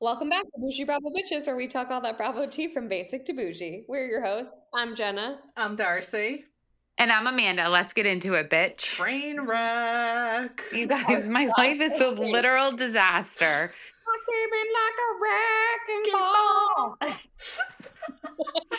Welcome back to Boujee Bravo Bitches, where we talk all that Bravo tea from basic to bougie. We're your hosts. I'm Jenna. I'm Darcy. And I'm Amanda. Let's get into it, bitch. Train wreck. You guys, my life is a literal disaster. I came in like a wrecking ball.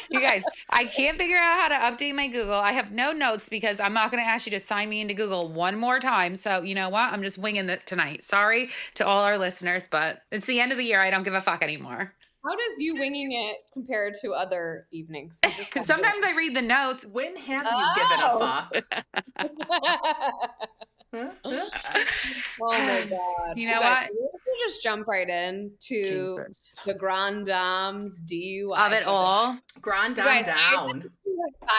You guys, I can't figure out how to update my Google. I have no notes because I'm not going to ask you to sign me into Google one more time. So you know what? I'm just winging it tonight. Sorry to all our listeners, but it's the end of the year. I don't give a fuck anymore. How does you winging it compare to other evenings? Because sometimes I read the notes. When have you given a fuck? Oh my God. You know what? Let's just jump right in to the Grande Dame's DUI. Of it all. Grande Dame down.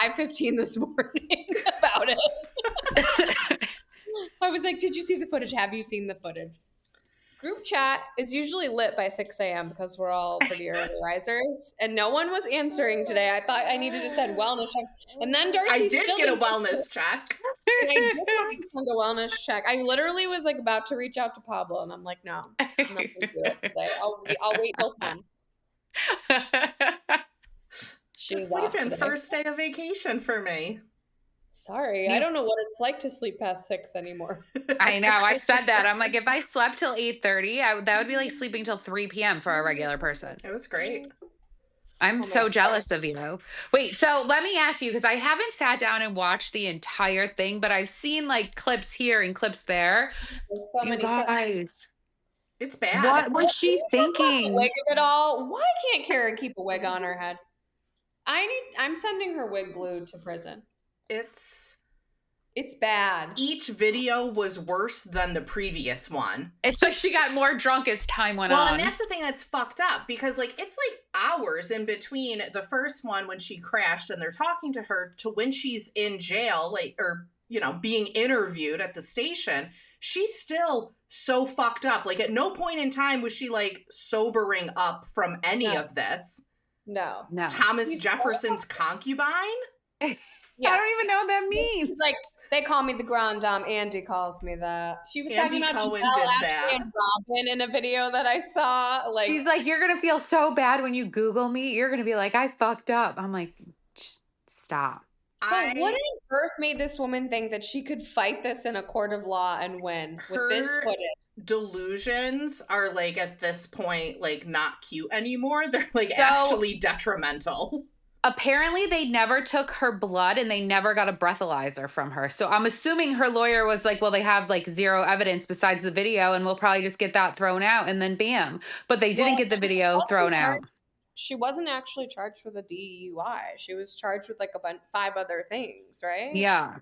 5:15 this morning about it. I was like, did you see the footage? Have you seen the footage? Group chat is usually lit by 6 a.m. because we're all pretty early risers, and no one was answering today. I thought I needed to send wellness checks, and then Darcy I did get a wellness check. I did not send a wellness check. I literally was like about to reach out to Pablo, and I'm like, no, I'm not gonna do it today. I'll wait till 10. Just sleeping first day of vacation for me. Sorry, I don't know what it's like to sleep past 6 anymore. I know. I said that. I'm like, if I slept till 8:30, that would be like sleeping till 3 p.m. for a regular person. It was great. I'm so jealous of you. Wait, so let me ask you, because I haven't sat down and watched the entire thing, but I've seen like clips here and clips there. So you guys. It's bad. What was she thinking? Wig of it all. Why can't Karen keep a wig on her head? I'm sending her wig glued to prison. It's bad. Each video was worse than the previous one. It's like she got more drunk as time went on. Well, and that's the thing that's fucked up, because like it's like hours in between the first one when she crashed and they're talking to her to when she's in jail, like, or being interviewed at the station. She's still so fucked up. Like at no point in time was she like sobering up from any of this. No. Thomas Jefferson's concubine? Yeah. I don't even know what that means. She's like, they call me the Grande Dame. Andy calls me that. She was Andy talking about Cohen Giselle, did Ashley, that. and Robin in a video that I saw. Like, she's like, you're gonna feel so bad when you Google me. You're gonna be like, I fucked up. I'm like, stop. But what on earth made this woman think that she could fight this in a court of law and win with this footage? Delusions are like at this point like not cute anymore. They're like actually detrimental. Apparently they never took her blood and they never got a breathalyzer from her. So I'm assuming her lawyer was like, well, they have like zero evidence besides the video and we'll probably just get that thrown out and then bam. But they didn't get the video thrown out. She wasn't actually charged for the DUI. She was charged with like 5 other things, right? Yeah.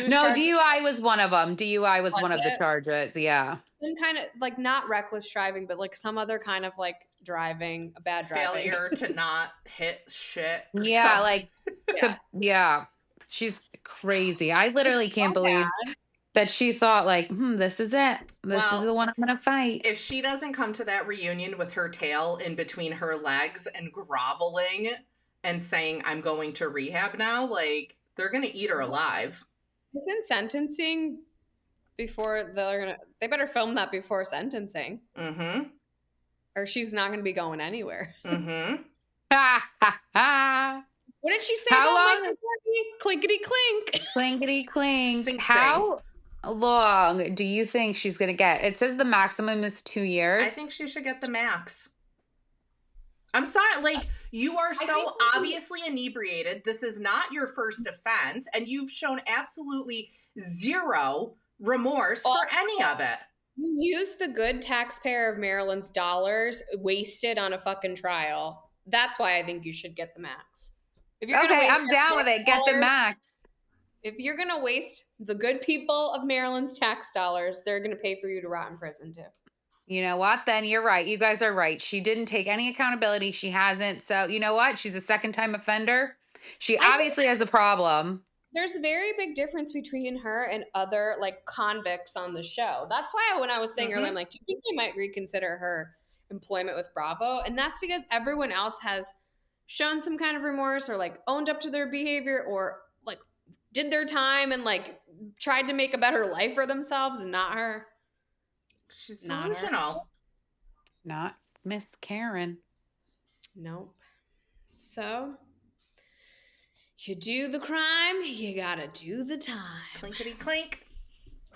No, DUI was one of them. DUI was one of the charges. Yeah. Some kind of like not reckless driving, but like some other kind of like driving, a bad driving. Failure to not hit shit. Yeah, she's crazy. I literally can't believe that she thought like, this is it. This is the one I'm going to fight. If she doesn't come to that reunion with her tail in between her legs and groveling and saying, I'm going to rehab now, like they're going to eat her alive. Isn't sentencing before they better film that before sentencing. Mm-hmm. Or she's not going to be going anywhere. Mm-hmm. What did she say How about long? Clinkety clink. Clinkety clink. Sing, How long do you think she's going to get? It says the maximum is 2 years. I think she should get the max. I'm sorry, like, you are so obviously inebriated. This is not your first offense, and you've shown absolutely zero remorse for any of it. You used the good taxpayer of Maryland's dollars wasted on a fucking trial. That's why I think you should get the max. If you're okay, I'm down with it. Get the max. If you're going to waste the good people of Maryland's tax dollars, they're going to pay for you to rot in prison too. You know what? Then you're right. You guys are right. She didn't take any accountability. She hasn't. So you know what? She's a second-time offender. She obviously has a problem. There's a very big difference between her and other like convicts on the show. That's why when I was saying earlier, I'm like, do you think they might reconsider her employment with Bravo? And that's because everyone else has shown some kind of remorse or like owned up to their behavior or like did their time and like tried to make a better life for themselves, and not her. She's delusional. Not Miss Karen. Nope. So, you do the crime, you gotta do the time. Clinkety clink.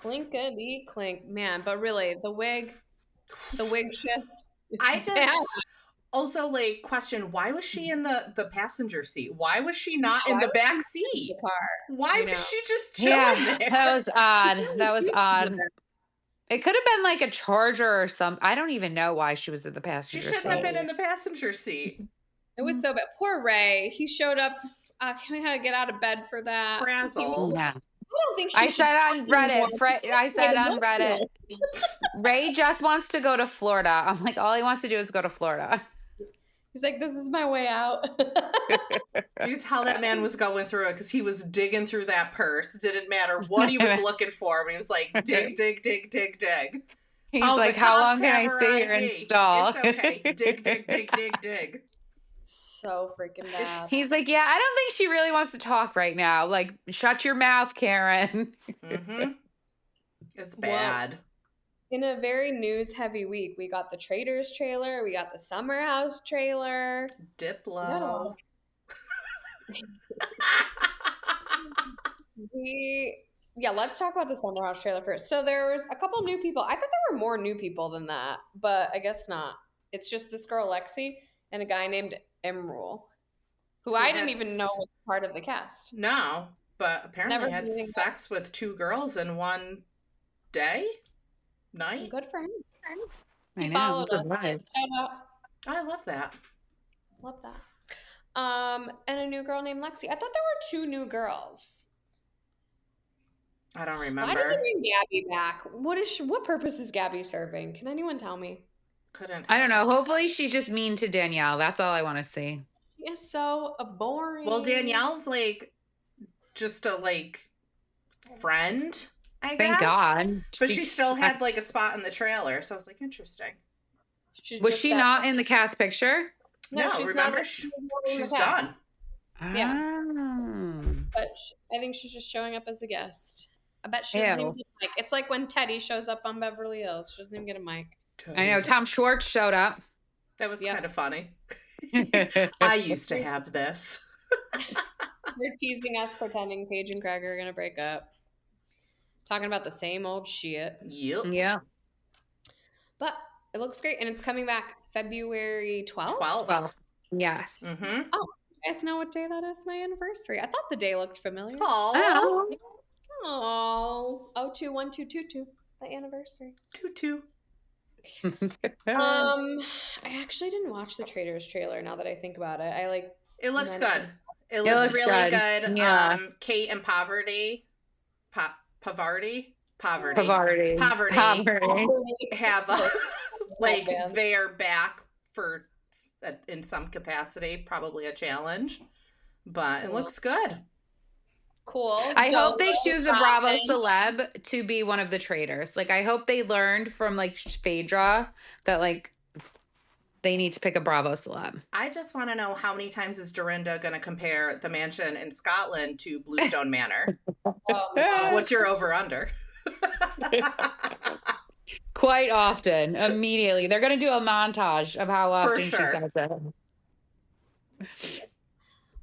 Clinkety clink. Man, but really, the wig shift. I just also like question, why was she in the passenger seat? Why was she not in the back seat? Why was she just chilling there? That was odd. That was odd. It could have been like a charger or something. I don't even know why she was in the passenger seat. She shouldn't have been in the passenger seat. It was so bad. Poor Ray. He showed up. We had to get out of bed for that. Frazzled. Yeah. I don't think I said on Reddit, Ray just wants to go to Florida. I'm like, all he wants to do is go to Florida. He's like, this is my way out. You tell that man was going through it because he was digging through that purse. Didn't matter what he was looking for, but he was like, dig, dig, dig, dig, dig. He's like, how long can I sit here and stall? It's okay. Dig, dig, dig, dig, dig. So freaking bad. He's like, yeah, I don't think she really wants to talk right now. Like, shut your mouth, Karen. Mm-hmm. It's bad. Well, in a very news-heavy week, we got the Traders trailer, we got the Summer House trailer. Diplo. Let's talk about the Summer House trailer first. So there was a couple new people. I thought there were more new people than that, but I guess not. It's just this girl, Lexi, and a guy named Emerald, who I didn't even know was part of the cast. No, but apparently had sex with 2 girls in one night. Good for him. He followed us. I love that. Love that. And a new girl named Lexi. I thought there were 2 new girls. I don't remember. Why did they bring Gabby back? What purpose is Gabby serving? Can anyone tell me? I don't know. Hopefully she's just mean to Danielle. That's all I want to see. She is so boring. Well, Danielle's like just a friend, I guess. Thank God. But she still had like a spot in the trailer, so I was like, interesting. Was she not in the cast picture? No, she's remember not. She's done. Yeah. But I think she's just showing up as a guest. I bet she doesn't even get a mic. It's like when Teddy shows up on Beverly Hills. She doesn't even get a mic. I know. Tom Schwartz showed up. That was kind of funny. I used to have this. They're teasing us, pretending Paige and Craig are going to break up. Talking about the same old shit. Yep. Yeah. But it looks great. And it's coming back February 12th? 12th. Yes. Mm-hmm. Oh, you guys know what day that is? My anniversary. I thought the day looked familiar. Oh. 021222. My anniversary. 22. I actually didn't watch the Traders trailer now that I think about it. It looks good. It looks really good. Yeah. Kate and Poverty have they are back for in some capacity, probably a challenge, but it looks good. Cool. I hope they choose a Bravo celeb to be one of the traders. I hope they learned from Phaedra that they need to pick a Bravo celeb. I just want to know how many times is Dorinda going to compare the mansion in Scotland to Bluestone Manor? What's your over-under? Quite often, immediately. They're going to do a montage of how often she says it.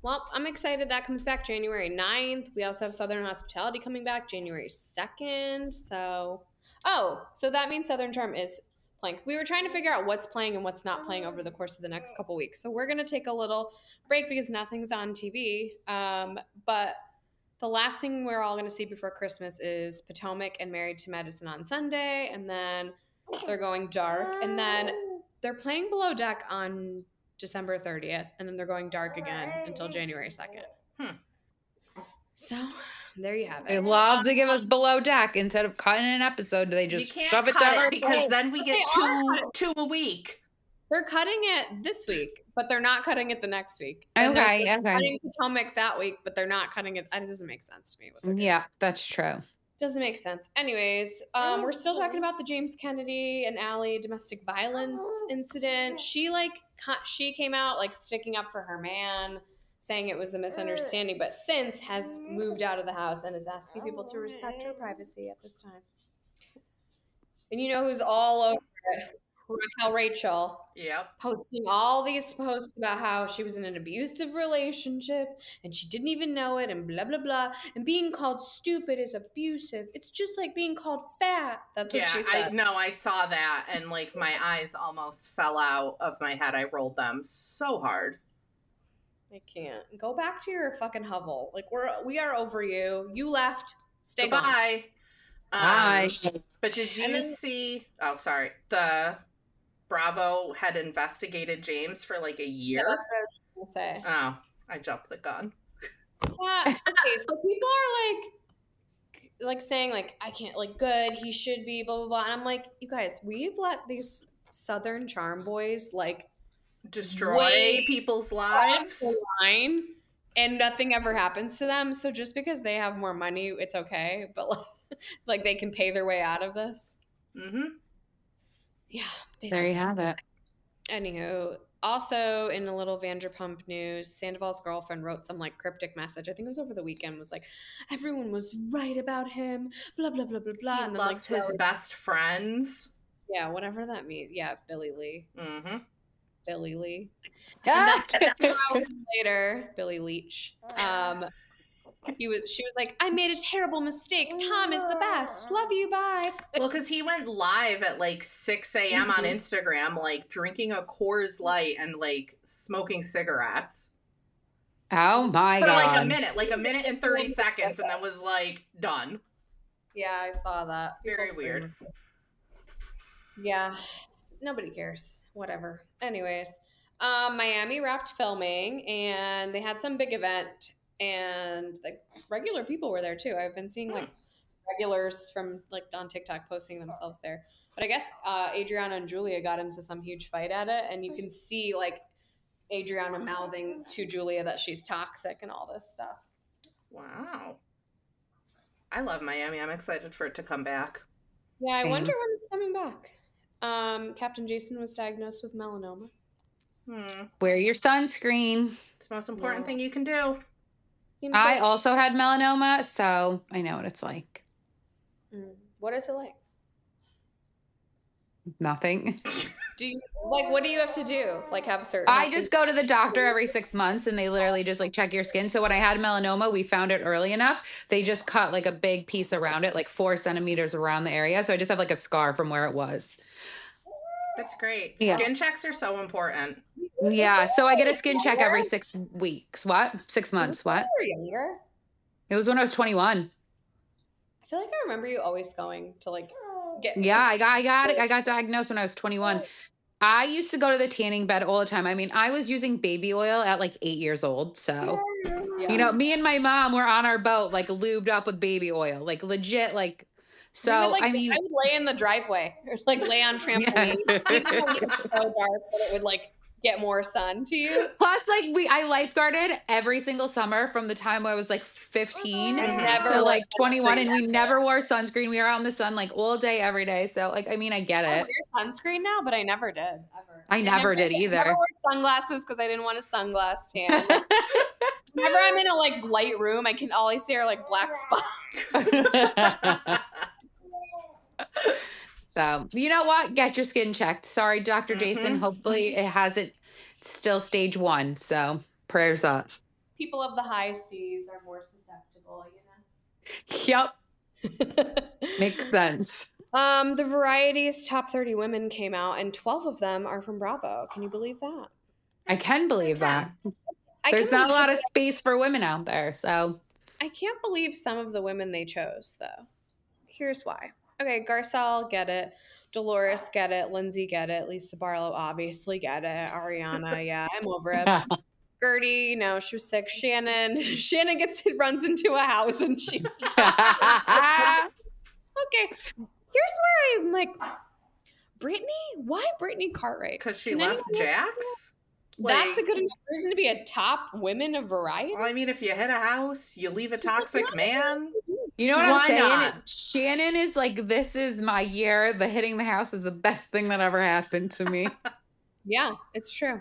Well, I'm excited that comes back January 9th. We also have Southern Hospitality coming back January 2nd. So that means Southern Charm is playing. We were trying to figure out what's playing and what's not playing over the course of the next couple weeks. So we're going to take a little break because nothing's on TV. But the last thing we're all going to see before Christmas is Potomac and Married to Medicine on Sunday. And then they're going dark. And then they're playing Below Deck on December 30th, and then they're going dark again until January 2nd. So there you have it. They love to give us Below Deck instead of cutting an episode. They just shove it down our because then we get two a week. They're cutting it this week, but they're not cutting it the next week. Okay. Cutting Potomac that week, but they're not cutting it. That doesn't make sense to me. Yeah, that's true. Doesn't make sense. Anyways, we're still talking about the James Kennedy and Allie domestic violence incident. She came out sticking up for her man, saying it was a misunderstanding, but since has moved out of the house and is asking people to respect her privacy at this time. And you know who's all over it? Raquel Rachel. Yep. Posting all these posts about how she was in an abusive relationship and she didn't even know it and blah blah blah, and being called stupid is abusive. It's just like being called fat. That's what Yeah, she said. I saw that and like my eyes almost fell out of my head. I rolled them so hard. I can't. Go back to your fucking hovel. Like we are over you. You left. Stay gone. Goodbye. Bye. But did you see? Oh, sorry. The Bravo had investigated James for like a year. Yeah, that's what I was gonna say. Oh, I jumped the gun. Yeah. Okay, so people are like saying like, I can't, like, good, he should be blah blah blah, and I'm like, you guys, we've let these Southern charm boys like Destroy people's lives. the line, and nothing ever happens to them. So just because they have more money, it's okay. But like they can pay their way out of this. Mm-hmm. Yeah. Basically. There you have it. Anywho, also in a little Vanderpump news, Sandoval's girlfriend wrote some like cryptic message. I think it was over the weekend. Was like, everyone was right about him. Blah blah blah blah blah. He and then loves like his best friends. Yeah, whatever that means. Yeah, Billy Lee. Mm-hmm. Billy Lee. And then 2 hours later, Billy Leach. She was like, I made a terrible mistake. Tom is the best. Love you. Bye. Well, because he went live at like 6 a.m. on Instagram, like drinking a Coors Light and like smoking cigarettes. Oh my God. God. For like a minute and 30 seconds, and then was like, done. Yeah, I saw that. Very weird. Yeah, nobody cares. Whatever. Anyways, Miami wrapped filming and they had some big event, and like regular people were there too. I've been seeing like regulars from like on TikTok posting themselves there. But I guess Adriana and Julia got into some huge fight at it, and you can see like Adriana mouthing to Julia that she's toxic and all this stuff. Wow. I love Miami. I'm excited for it to come back. Yeah, I wonder when it's coming back. Captain Jason was diagnosed with melanoma. Wear your sunscreen. It's the most important thing you can do. I also had melanoma, so I know what it's like. What is it like? Nothing. What do you have to do? Like have certain... I just go to the doctor every 6 months and they literally just like check your skin. So when I had melanoma, we found it early enough. They just cut like a big piece around it, like 4 centimeters around the area. So I just have like a scar from where it was. That's great. Yeah. Skin checks are so important. Yeah. So I get a skin check every 6 weeks. What? 6 months. What? You were younger? It was when I was 21. I feel like I remember you always going to like get... Yeah, I got diagnosed when I was 21. I used to go to the tanning bed all the time. I mean, I was using baby oil at like 8 years old. So, you know, me and my mom were on our boat, like lubed up with baby oil, like legit, like, so, I mean, I would lay in the driveway or like lay on trampoline. It was so dark that it would like get more sun to you. Plus, like I lifeguarded every single summer from the time I was like 15 to like 21, and we never wore sunscreen. We were out in the sun like all day, every day. So, like, I mean, I get it. I wear sunscreen now, but I never did. Ever. I never did either. I never wore sunglasses because I didn't want a sunglass tan. Whenever I'm in a like light room, all I see are like black spots. So, you know what? Get your skin checked. Sorry, Dr. Jason. Hopefully it hasn't. It's still stage 1. So, prayers up. People of the high seas are more susceptible, you know? Yep. Makes sense. The Variety's top 30 women came out, and 12 of them are from Bravo. Can you believe that? I can believe that. There's not a lot of space for women out there, so. I can't believe some of the women they chose, though. Here's why. Okay, Garcelle, get it. Dolores, get it. Lindsay, get it. Lisa Barlow, obviously get it. Ariana, yeah, I'm over it. Gertie, no, she was sick. Shannon runs into a house and she's okay. Here's where I'm like, Brittany? Why Brittany Cartwright? Because she left Jax? That's a good reason to be a top women of Variety. Well, I mean, if you hit a house, you leave a toxic man. You know what I'm saying? Not? Shannon is like, this is my year. The hitting the house is the best thing that ever happened to me. Yeah, it's true.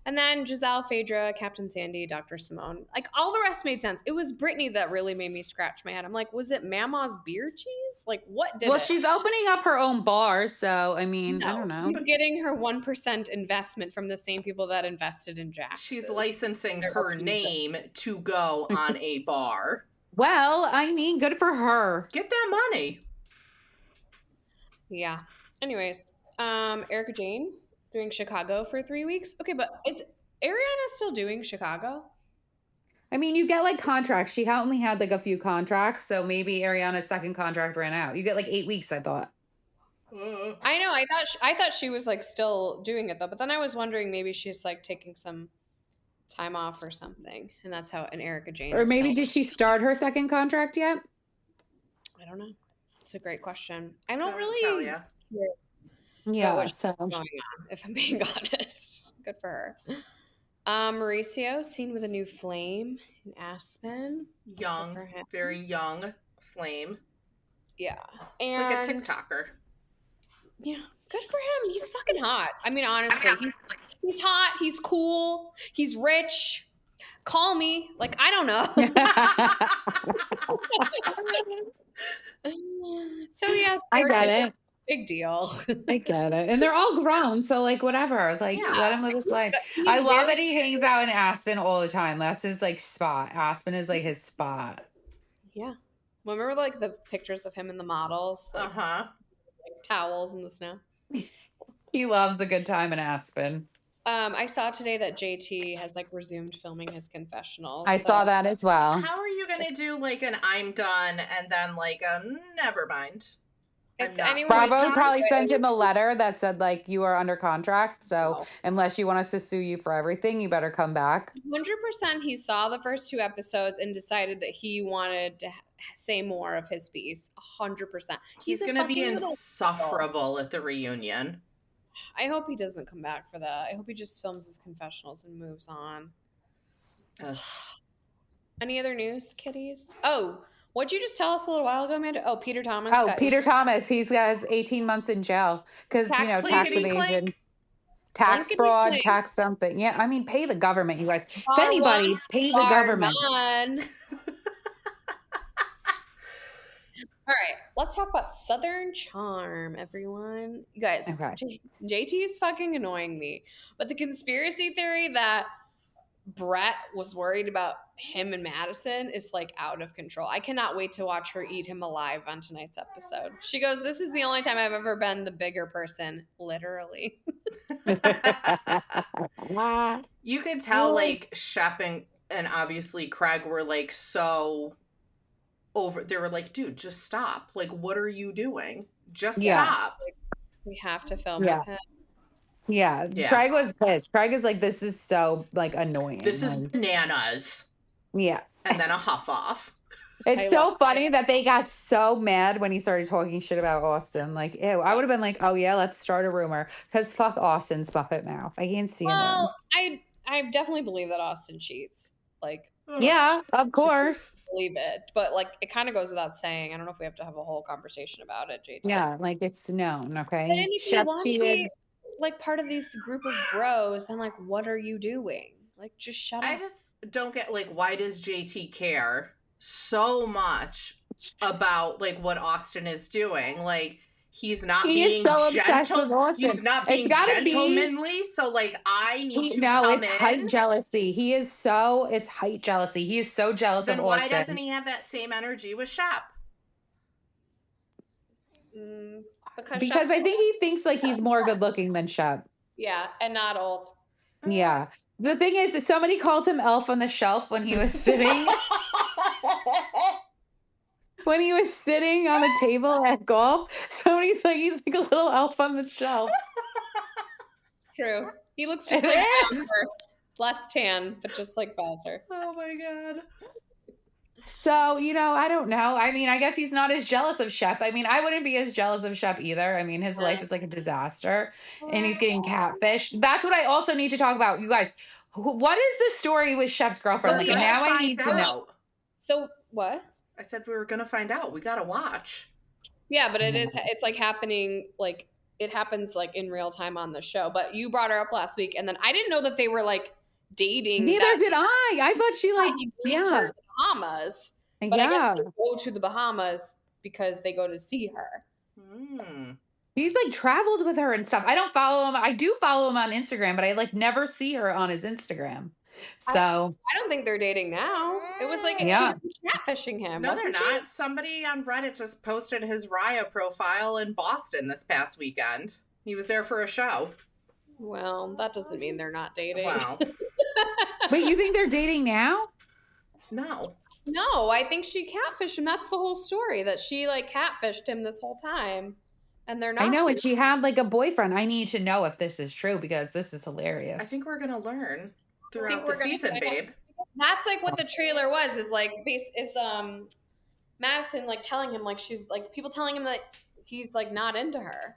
And then Giselle, Phaedra, Captain Sandy, Dr. Simone. Like, all the rest made sense. It was Brittany that really made me scratch my head. I'm like, was it Mama's beer cheese? Like, what did Well, it? she's opening up her own bar, so I mean, I don't know. She's getting her 1% investment from the same people that invested in Jax's. She's licensing her name to go on a bar. Well, I mean, good for her. Get that money. Yeah. Anyways, Erika Jane doing Chicago for 3 weeks. Okay, but is Ariana still doing Chicago? I mean, you get like contracts. She only had like a few contracts, so maybe Ariana's second contract ran out. You get like 8 weeks, I thought. I know. I thought she was like still doing it though, but then I was wondering maybe she's like taking some time off or something, and that's how an Erika Jane. Or maybe did she start her second contract yet? I don't know. It's a great question. I don't really tell ya. Yeah, what's so going on, if I'm being honest. Good for her. Mauricio seen with a new flame in Aspen. Young, very young flame. Yeah, it's and like a TikToker. Yeah, good for him. He's fucking hot. I mean, honestly, he's hot. He's cool. He's rich. Call me. Like, I don't know. So yes, I get it. Big deal. I get it. And they're all grown, so like whatever. Like let him live his life. I love that he hangs out in Aspen all the time. That's his like spot. Aspen is like his spot. Yeah. Remember like the pictures of him and the models? Like, like towels in the snow. He loves a good time in Aspen. I saw today that JT has like resumed filming his confessionals. I saw that as well. How are you gonna do like an I'm done and then like a never mind? If Bravo probably sent him a letter that said like you are under contract, so unless you want us to sue you for everything, you better come back. 100% he saw the first 2 episodes and decided that he wanted to say more of his piece. 100%. He's gonna be insufferable at the reunion. I hope he doesn't come back for that. I hope he just films his confessionals and moves on. Any other news, kitties? Oh, what'd you just tell us a little while ago, Amanda? Oh, Peter Thomas. Oh, Peter Thomas. He's got 18 months in jail because, you know, tax evasion, tax fraud, tax something. Yeah, I mean, pay the government, you guys. If anybody, pay the government. All right, let's talk about Southern Charm, everyone. You guys, JT is fucking annoying me. But the conspiracy theory that Brett was worried about him and Madison is like out of control. I cannot wait to watch her eat him alive on tonight's episode. She goes, "This is the only time I've ever been the bigger person," literally. You could tell like Shep and obviously Craig were like so over. They were like, dude, just stop. Like, what are you doing? Just stop. We have to film with him. Yeah. Craig was pissed. Craig is like, this is so like annoying. This is bananas. Yeah. And then a huff off. It's so funny that they got so mad when he started talking shit about Austin. Like, ew. I would have been like, oh yeah, let's start a rumor. Because fuck Austin's Muppet mouth. I can't see him. Well, I definitely believe that Austin cheats. Like, yeah, of course. Believe it. But like, it kind of goes without saying. I don't know if we have to have a whole conversation about it, JT. Yeah, like it's known, okay? And if you want to be like part of this group of bros, then like, what are you doing? Like, just shut up. I just don't get like, why does JT care so much about like what Austin is doing? Like, he's not being so gentle. He's not being gentlemanly. So like, I need to come it's height jealousy. It's height jealousy. He is so jealous of Austin. Then why doesn't he have that same energy with Shep? Because I think he thinks like he's more good looking than Shep. Yeah, and not old. Yeah. The thing is, somebody called him Elf on the Shelf when he was sitting. When he was sitting on the table at golf, somebody's like, he's like a little elf on the shelf. True. He looks just like Bowser. Less tan, but just like Bowser. Oh my God. So, you know, I don't know. I mean, I guess he's not as jealous of Shep. I mean, I wouldn't be as jealous of Shep either. I mean, his life is like a disaster and he's getting catfished. That's what I also need to talk about. You guys, what is the story with Shep's girlfriend? Like, now I need to know. So, what? I said we were going to find out. We got to watch. Yeah, but it's like happening like it happens like in real time on the show. But you brought her up last week, and then I didn't know that they were like dating. Neither did I. I thought she like, he meets her in the Bahamas, but I guess they go to the Bahamas because they go to see her. He's like traveled with her and stuff. I don't follow him. I do follow him on Instagram, but I like never see her on his Instagram. So I don't think they're dating now. It was like she was catfishing him. No, they're not. Somebody on Reddit just posted his Raya profile in Boston this past weekend. He was there for a show. Well, that doesn't mean they're not dating. Wow. Wait, you think they're dating now? No. No, I think she catfished him. That's the whole story, that she like catfished him this whole time. And they're not. I know, and she had like a boyfriend. I need to know if this is true because this is hilarious. I think we're gonna learn throughout the season, babe. That's like what the trailer was. Is like Madison like telling him like she's like people telling him that he's like not into her.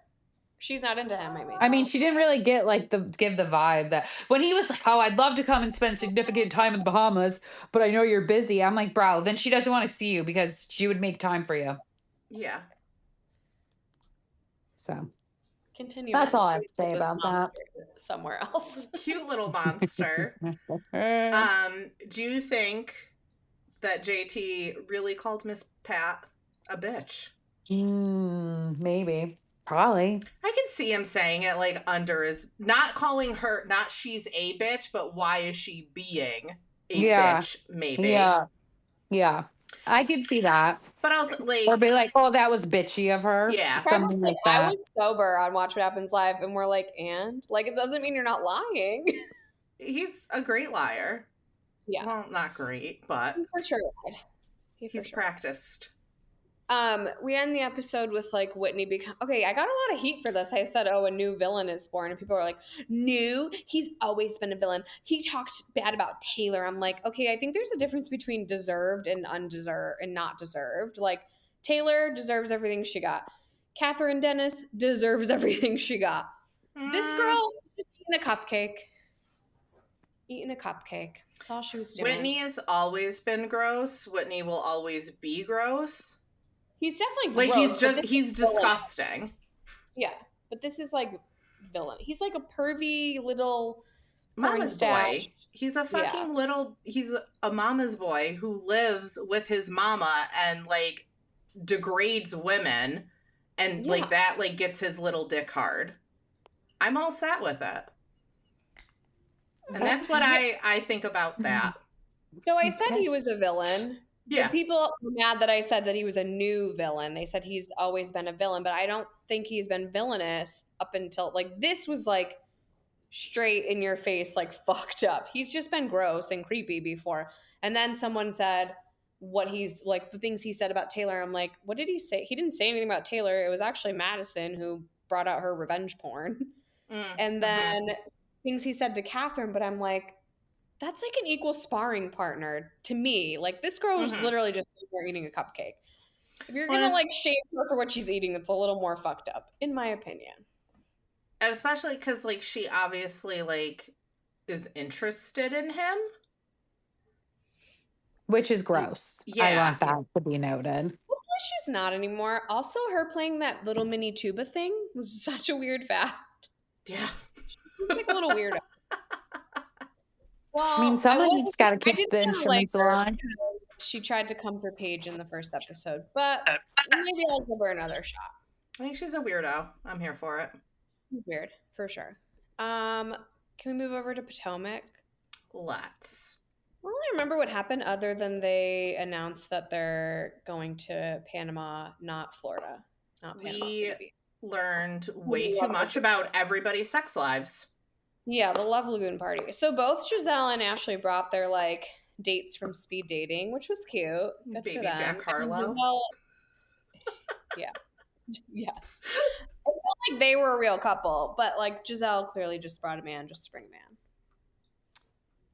She's not into him. I mean, she didn't really get like give the vibe that when he was like, "Oh, I'd love to come and spend significant time in the Bahamas, but I know you're busy." I'm like, bro, then she doesn't want to see you because she would make time for you. Yeah. So continue. That's all I have to say about that. Somewhere else. Cute little monster. Do you think that JT really called Miss Pat a bitch? Maybe. Probably. I can see him saying it like under his, not calling her, not she's a bitch, but why is she being a bitch, maybe. Yeah. I could see that. But I was like, or be like, oh, that was bitchy of her. Yeah. Something like that. I was sober on Watch What Happens Live, and we're like, and? Like, it doesn't mean you're not lying. He's a great liar. Yeah. Well, not great, but. He for sure lied. He's practiced. We end the episode with like Whitney okay, I got a lot of heat for this. I said, oh, a new villain is born, and people are like, new? He's always been a villain. He talked bad about Taylor. I'm like, okay, I think there's a difference between deserved and undeserved and not deserved. Like, Taylor deserves everything she got. Catherine Dennis deserves everything she got. This girl is eating a cupcake. Eating a cupcake. That's all she was doing. Whitney has always been gross. Whitney will always be gross. He's definitely gross, like he's disgusting. Yeah, but this is like villain. He's like a pervy little mama's boy. He's a fucking little. He's a mama's boy who lives with his mama and like degrades women, and like that like gets his little dick hard. I'm all set with it, and that's what I think about that. So I said he was a villain. Yeah. And people were mad that I said that he was a new villain. They said he's always been a villain, but I don't think he's been villainous up until like this was like straight in your face, like fucked up. He's just been gross and creepy before. And then someone said what he's like the things he said about Taylor. I'm like, what did he say? He didn't say anything about Taylor. It was actually Madison who brought out her revenge porn. And then things he said to Catherine, but I'm like, that's like an equal sparring partner to me. Like this girl was literally just sitting there eating a cupcake. If you're gonna like shame her for what she's eating, it's a little more fucked up, in my opinion. And especially because like she obviously like is interested in him, which is gross. Yeah. I want that to be noted. Hopefully she's not anymore. Also, her playing that little mini tuba thing was such a weird fact. Yeah, she's like a little weirder. Well, I mean, somebody's got to keep the instruments alive. She tried to come for Paige in the first episode, but maybe I'll give her another shot. I think she's a weirdo. I'm here for it. Weird, for sure. Can we move over to Potomac? Let's. I don't really remember what happened other than they announced that they're going to Panama, not Florida. Not Panama City. We learned way too much about everybody's sex lives. Yeah, the Love Lagoon party. So both Giselle and Ashley brought their like dates from speed dating, which was cute. Good Baby for them. Jack Harlow. Giselle, yeah. Yes. I felt like they were a real couple, but like Giselle clearly just brought a man just to bring a man.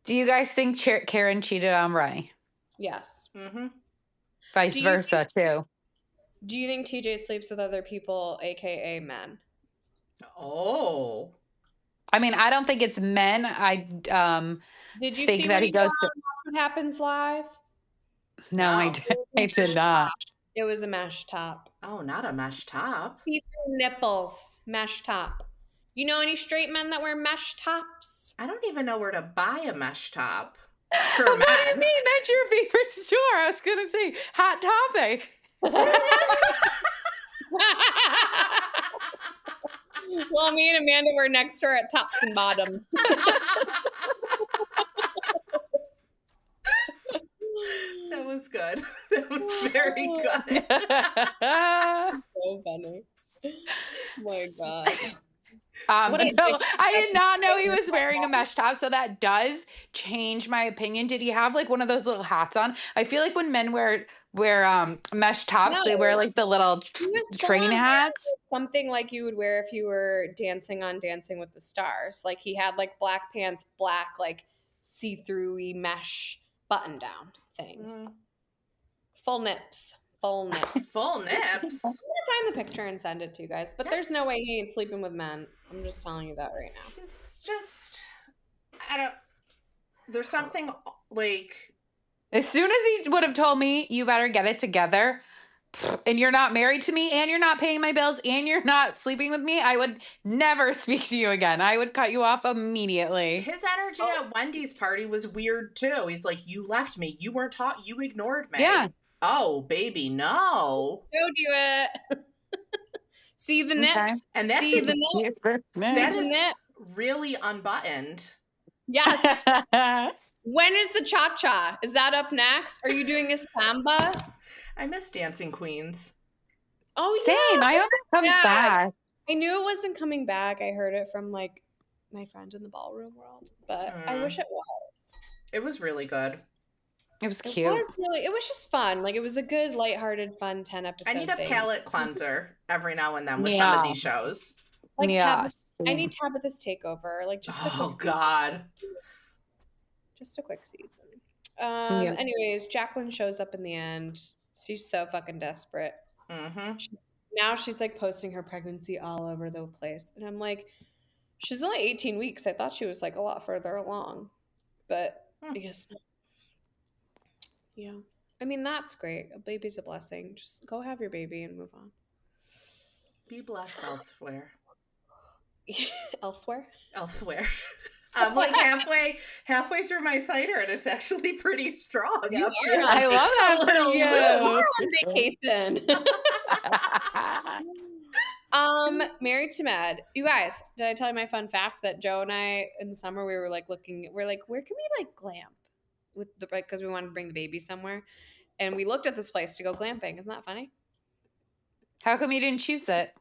Do you guys think Karen cheated on Ray? Yes. Vice versa too. Do you think TJ sleeps with other people, aka men? Oh. I mean, I don't think it's men. I did you think see that he goes to What Happens Live? No, I did not. It was a mesh top. Oh, not a mesh top. See-through nipples, mesh top. You know any straight men that wear mesh tops? I don't even know where to buy a mesh top What for do you men. mean? That's your favorite store. I was going to say Hot Topic. Well, me and Amanda were next door at Tops and Bottoms. That was good. That was very good. So funny. Oh my God. No, I did not know he was wearing a mesh top, so that does change my opinion. Did he have like one of those little hats on? I feel like when men wear mesh tops, they wear like the little train hats. Something like you would wear if you were dancing on Dancing with the Stars. Like he had like black pants, black like see-through-y mesh button down thing. Full nips. Full nips. Full nips. I'm gonna find the picture and send it to you guys. But there's no way he ain't sleeping with men. I'm just telling you that right now. It's just, there's something like. As soon as he would have told me, you better get it together, and you're not married to me, and you're not paying my bills, and you're not sleeping with me, I would never speak to you again. I would cut you off immediately. His energy at Wendy's party was weird too. He's like, you left me. You weren't taught. You ignored me. Yeah. Oh, baby, no. Showed you it. See the nips? Okay. And that's See the nips? That is really unbuttoned. Yes. When is the cha-cha? Is that up next? Are you doing a samba? I miss Dancing Queens. Oh, same. yeah. I hope it comes back. I knew it wasn't coming back. I heard it from like my friend in the ballroom world, but I wish it was. It was really good. It was cute. It was just fun. Like it was a good, lighthearted, fun 10 episode. I need a thing. palate cleanser every now and then with some of these shows. Like I need Tabitha's takeover. Like just a quick season. God. Just a quick season. Anyways, Jacqueline shows up in the end. She's so fucking desperate. Now she's like posting her pregnancy all over the place. And I'm like, she's only 18 weeks. I thought she was like a lot further along. But I guess not. Yeah. I mean, that's great. A baby's a blessing. Just go have your baby and move on. Be blessed elsewhere. Elsewhere? Elsewhere. I'm like halfway through my cider, and it's actually pretty strong. I love that. You're on vacation. Married to Mad. You guys, did I tell you my fun fact that Joe and I in the summer we were like looking? We're like, where can we like glamp with the because we wanted to bring the baby somewhere, and we looked at this place to go glamping. Isn't that funny? How come you didn't choose it?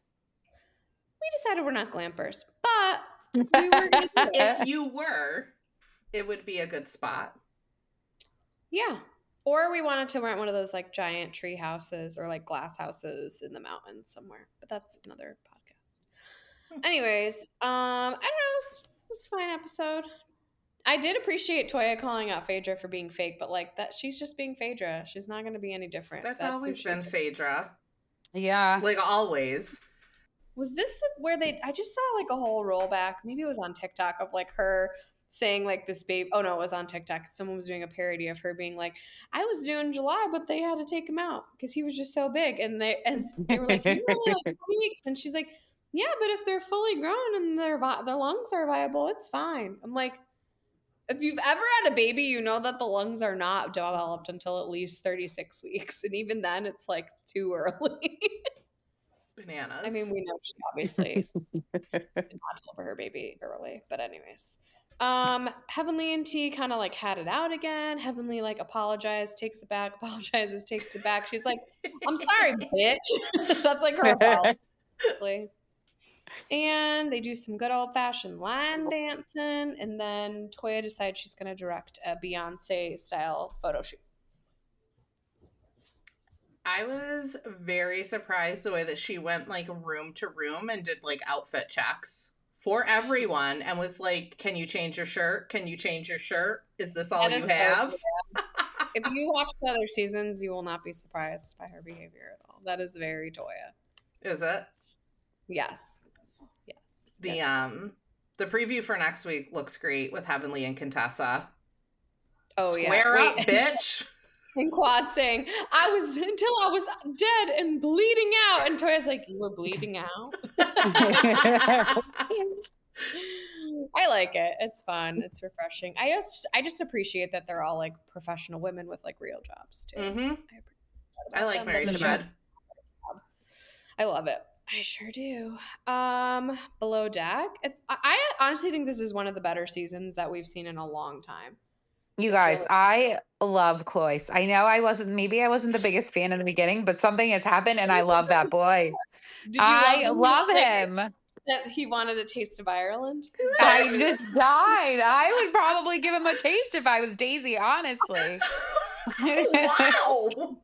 We decided we're not glampers, but. We were gonna do it. If you were, it would be a good spot. Yeah. Or we wanted to rent one of those like giant tree houses or like glass houses in the mountains somewhere. But that's another podcast. Anyways, I don't know. It was a fine episode. I did appreciate Toya calling out Phaedra for being fake, but like that she's just being Phaedra. She's not gonna be any different. That's always been Phaedra. Yeah. Like always. Was this where I just saw like a whole rollback, maybe it was on TikTok, of like her saying like this babe, oh no, it was on TikTok. Someone was doing a parody of her being like, I was doing July, but they had to take him out because he was just so big. And they were like, so you're only like 20 weeks. And she's like, yeah, but if they're fully grown and their lungs are viable, it's fine. I'm like, if you've ever had a baby, you know that the lungs are not developed until at least 36 weeks. And even then it's like too early. Bananas. I mean, we know she obviously did not deliver her baby early, but anyways. Heavenly and T kind of like had it out again. Heavenly like apologized, takes it back, apologizes, takes it back. She's like, I'm sorry, bitch. That's like her apology. And they do some good old-fashioned line dancing, and then Toya decides she's going to direct a Beyonce-style photo shoot. I was very surprised the way that she went like room to room and did like outfit checks for everyone and was like, can you change your shirt? Can you change your shirt? Is this all you have? If you watch the other seasons, you will not be surprised by her behavior at all. That is very Toya. Is it? Yes. The preview for next week looks great with Heavenly and Contessa. Oh, Square up, bitch. And Quad saying, until I was dead and bleeding out. And Toya's like, you were bleeding out? I like it. It's fun. It's refreshing. I just appreciate that they're all like professional women with like real jobs too. Mm-hmm. I like Married to Med. I love it. I sure do. Below Deck. I honestly think this is one of the better seasons that we've seen in a long time. You guys, I love Cloyce. I know I wasn't the biggest fan in the beginning, but something has happened and I love that boy. I love him. That he wanted a taste of Ireland? I just died. I would probably give him a taste if I was Daisy, honestly. Wow.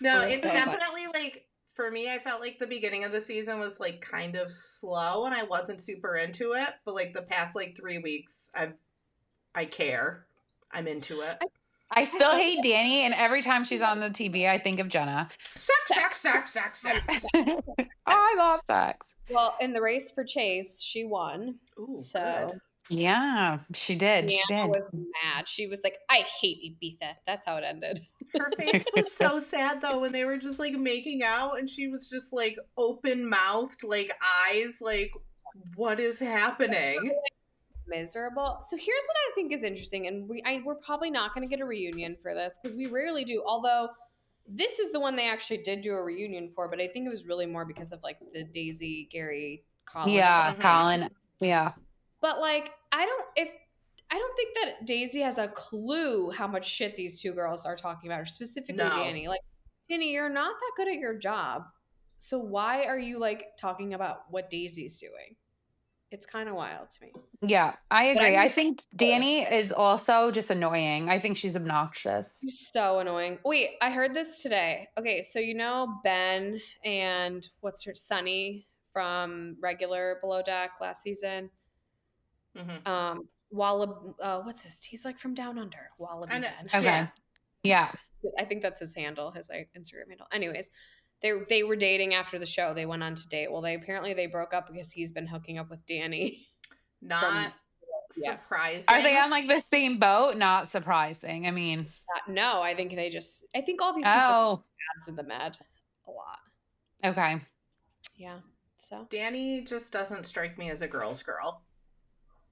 No, it's so definitely like, for me, I felt like the beginning of the season was like kind of slow and I wasn't super into it. But like the past like 3 weeks, I care. I'm into it. I still hate Danny, and every time she's on the TV, I think of Jenna. Sex. Oh, I love sex. Well, in the race for Chase, she won. Ooh, so good. Yeah, she did. Deanna was mad. She was like, I hate Ibiza. That's how it ended. Her face was so sad though when they were just like making out and she was just like open mouthed, like eyes, like what is happening? Miserable. So here's what I think is interesting, and we're probably not going to get a reunion for this because we rarely do. Although this is the one they actually did do a reunion for, but I think it was really more because of like the Daisy, Gary, Colin. Yeah, Colin. Yeah. But like, I don't think that Daisy has a clue how much shit these two girls are talking about, or specifically Danny. Like, Danny, you're not that good at your job, so why are you like talking about what Daisy's doing? It's kind of wild to me. Yeah, I agree. I think Danny is also just annoying. I think she's obnoxious. She's so annoying. Wait, I heard this today. Okay, so you know Ben and Sunny from regular Below Deck last season? Mm-hmm. What's his? He's like from Down Under. Wallaby Ben. Okay. Yeah. I think that's his handle, his like Instagram handle. Anyways, they were dating after the show. They went on to date. Well, they broke up because he's been hooking up with Danny. Not surprising. Are they on like the same boat? Not surprising. I mean, no, I think all these people ads in the med a lot. Okay. Yeah. So Danny just doesn't strike me as a girl's girl.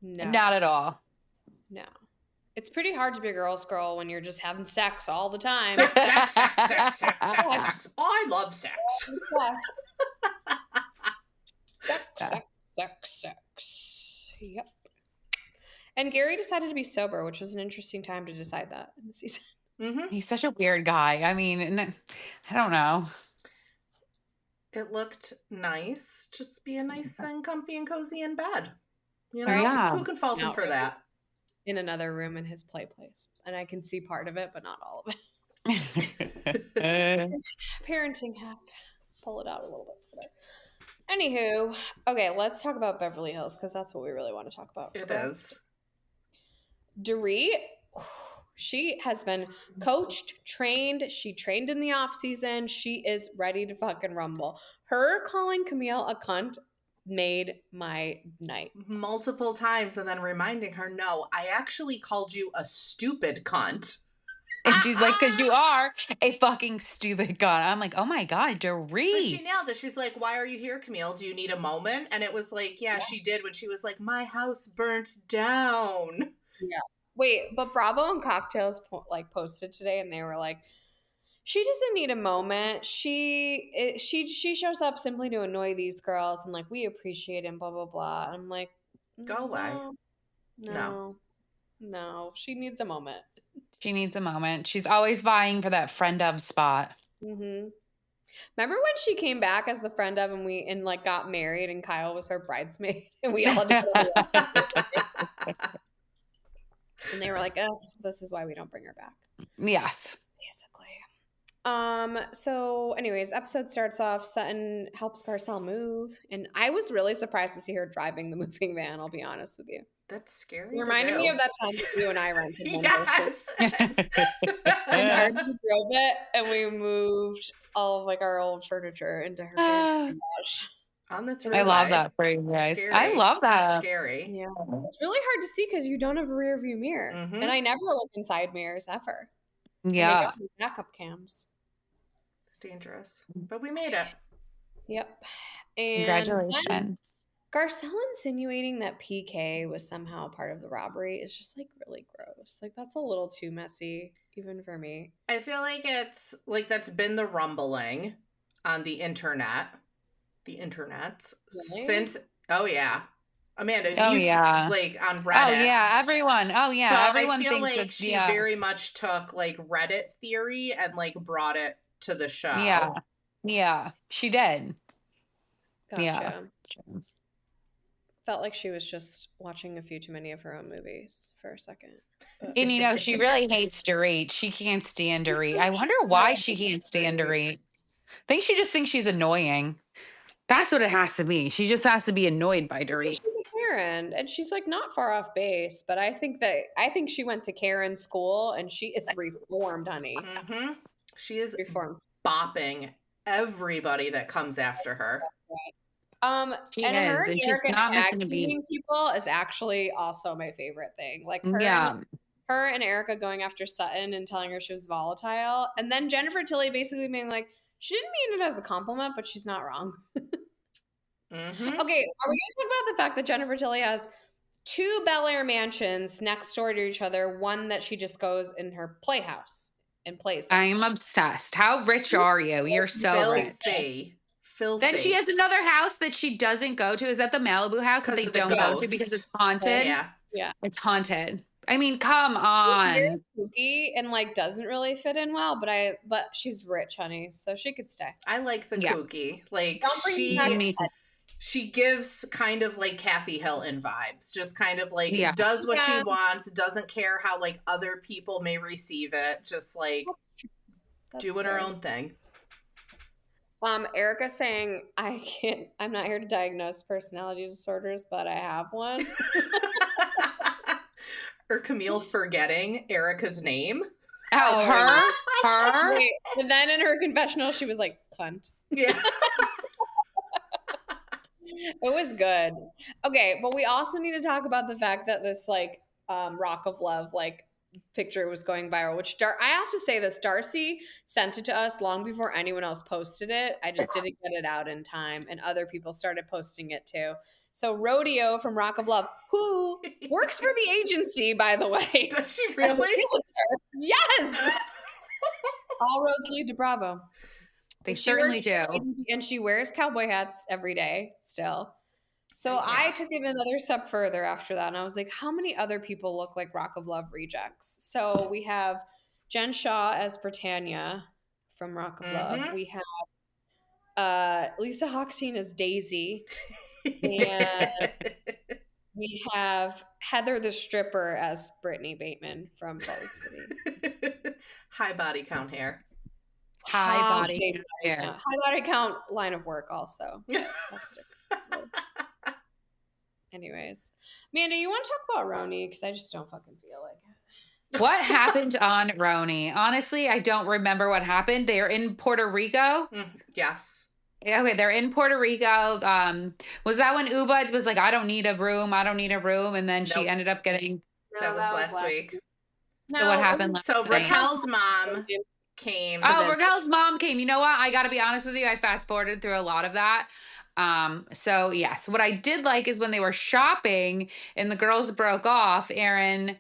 No. Not at all. No. It's pretty hard to be a girl's girl when you're just having sex all the time. Sex. I love sex. Sex. Yep. And Gary decided to be sober, which was an interesting time to decide that in the season. Mm-hmm. He's such a weird guy. I mean, I don't know. It looked nice. Just being nice and comfy and cozy in bed. You know, who can fault him for that? In another room in his place. And I can see part of it, but not all of it. Parenting hack. Pull it out a little bit further. Anywho, okay, let's talk about Beverly Hills because that's what we really want to talk about. It is. Dorit, she has been coached, trained. She trained in the off season. She is ready to fucking rumble. Her calling Camille a cunt made my night. Multiple times and then reminding her, no, I actually called you a stupid cunt. And she's like, because you are a fucking stupid cunt. I'm like, oh my God, Dorit. But she nailed it. She's like, why are you here, Camille? Do you need a moment? And it was like, yeah, she did when she was like, my house burnt down. Yeah. Wait, but Bravo and Cocktails posted today and they were like, she doesn't need a moment. She shows up simply to annoy these girls and like we appreciate it and blah blah blah. And I'm like, go away. No. She needs a moment. She needs a moment. She's always vying for that friend of spot. Mm-hmm. Remember when she came back as the friend of and like got married and Kyle was her bridesmaid and we all did and they were like, oh, this is why we don't bring her back. Yes. So anyways, episode starts off, Sutton helps Garcelle move, and I was really surprised to see her driving the moving van, I'll be honest with you. That's scary. It reminded me of that time that you and I rented one. Yes. And Darcy drove it, and we moved all of like our old furniture into her garage. On the three-way. I love that for you guys. Scary. I love that. Scary. Yeah. It's really hard to see because you don't have a rear view mirror. Mhm. And I never look inside mirrors ever. And they Yeah. don't have backup cams. It's dangerous. But we made it. Yep. And Congratulations. Garcelle insinuating that PK was somehow part of the robbery is just like really gross. Like that's a little too messy, even for me. I feel like it's like that's been the rumbling on the internet. The internets. Really? Since Amanda, Yeah. like on Reddit. Oh yeah, everyone. Oh yeah, So everyone I feel thinks like that. she Yeah. very much took like Reddit theory and like brought it to the show. Yeah. Yeah, she did. Gotcha. Yeah. Felt like she was just watching a few too many of her own movies for a second. But And you know, she really hates Dorit. She can't stand Dorit. I wonder why she can't stand Dorit. I think she just thinks she's annoying. That's what it has to be. She just has to be annoyed by Dorit. she's a Karen, and she's like not far off base. But I think she went to Karen school, and she is reformed, honey. Mm-hmm. She is Reformed. bopping everybody that comes after her. She and is, her and she's Erika not missing a tag-teaming beat. people is actually also my favorite thing. Like her, Yeah. her and Erika going after Sutton and telling her she was volatile, and then Jennifer Tilly basically being like, she didn't mean it as a compliment, but she's not wrong. Mm-hmm. Okay, are we going to talk about the fact that Jennifer Tilly has 2 Bel Air mansions next door to each other? One that she just goes in her playhouse and plays. I'm obsessed. How rich are you? You're so rich. Filthy. Then she has another house that she doesn't go to. Is that the Malibu house that they don't go to because it's haunted? Yeah. It's haunted. I mean, come on. She's very kooky and like doesn't really fit in well, but she's rich, honey, so she could stay. I like the kooky. Like Me too. she gives kind of like Kathy Hilton vibes. Just kind of like does what she wants, doesn't care how like other people may receive it. Just like doing her own thing. Erika saying, I'm not here to diagnose personality disorders, but I have one. Or Camille forgetting Erika's name. Oh, her? Wait, and then in her confessional, she was like, cunt. Yeah. It was good. Okay, but we also need to talk about the fact that this like Rock of Love like picture was going viral, which I have to say this, Darcy sent it to us long before anyone else posted it. I just didn't get it out in time, and other people started posting it too. So Rodeo from Rock of Love, who works for the agency, by the way. Does she really? Yes. All roads lead to Bravo. They certainly do. And she wears cowboy hats every day still. So I took it another step further after that. And I was like, how many other people look like Rock of Love rejects? So we have Jen Shaw as Britannia from Rock of Love. We have Lisa Hochstein as Daisy. And we have Heather the stripper as Brittany Bateman from Salt Lake City. High body count hair. High body count line of work also. That's different. Anyways, Amanda, you want to talk about RHONY? Because I just don't fucking feel like it. What happened on RHONY? Honestly, I don't remember what happened. They're in Puerto Rico. Yes. Okay, they're in Puerto Rico. Was that when Uba was like, I don't need a room, and then she ended up getting... That was last week. So what happened last night? Raquel's mom came. Oh, Raquel's mom came. You know what? I got to be honest with you. I fast forwarded through a lot of that. So yes, what I did like is when they were shopping and the girls broke off, Erin,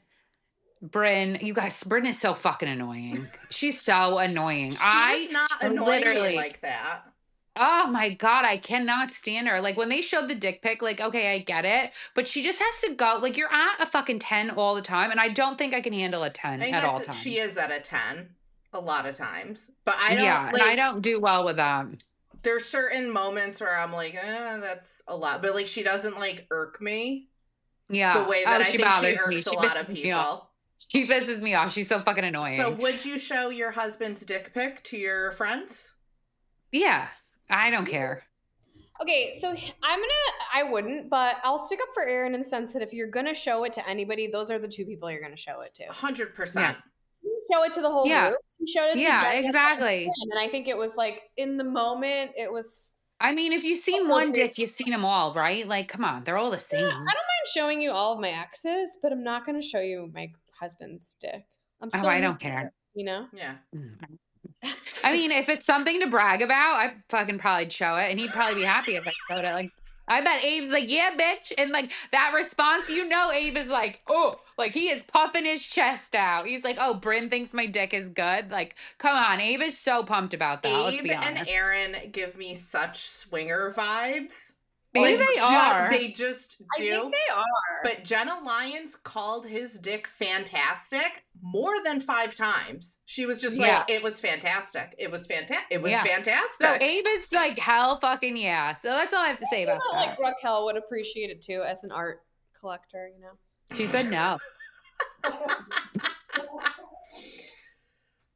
Brynn, you guys, Brynn is so fucking annoying. She's so annoying. She's not annoying like that. Oh my God, I cannot stand her. Like when they showed the dick pic, like, okay, I get it, but she just has to go. Like you're at a fucking 10 all the time. And I don't think I can handle a 10 at all times. She is at a 10 a lot of times, but I don't. Yeah, and I don't do well with that. There's certain moments where I'm like, that's a lot. But like she doesn't like irk me. Yeah. The way that I think she irks a lot of people. She pisses me off. She's so fucking annoying. So would you show your husband's dick pic to your friends? Yeah. I don't care. Okay, so I wouldn't, but I'll stick up for Erin in the sense that if you're going to show it to anybody, those are the 2 people you're going to show it to. 100%. Yeah. Show it to the whole group. She showed it to Jenna exactly. And I think it was like in the moment, it was. I mean, if you've seen one dick, you've seen them all, right? Like, come on, they're all the Yeah, I same. don't mind showing you all of my exes, but I'm not going to show you my husband's dick. I'm Oh, still I in his don't care. dick, you know? Yeah. I mean, if it's something to brag about, I fucking probably show it, and he'd probably be happy if I showed it. Like, I bet Abe's like, yeah, bitch, and like that response, Abe is like, oh, like he is puffing his chest out. He's like, oh, Brynn thinks my dick is good. Like, come on, Abe is so pumped about that. Let's Abe be and honest. Erin give me such swinger vibes. Maybe they are. They just do. I think they are. But Jenna Lyons called his dick fantastic more than 5 times. She was just like, it was fantastic. It was fantastic. It was fantastic. So Abe is like, hell fucking yeah. So that's all I have to say about that. Like Raquel would appreciate it too as an art collector, you know? She said no.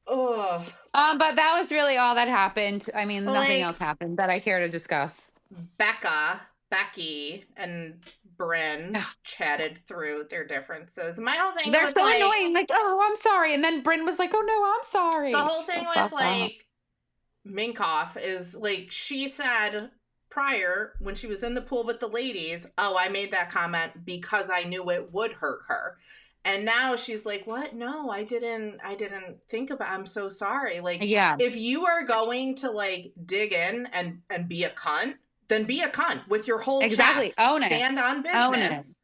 Oh. But that was really all that happened. I mean, nothing else happened that I care to discuss. Becky, and Brynn chatted through their differences. My whole thing They're was so like, annoying. Like, oh, I'm sorry. And then Brynn was like, oh, no, I'm sorry. The whole thing with like Minkoff is like, she said prior when she was in the pool with the ladies, oh, I made that comment because I knew it would hurt her. And now she's like, what? No, I didn't think about, I'm so sorry. Like, if you are going to like dig in and be a cunt, then be a cunt with your whole chest. Own it. Stand on business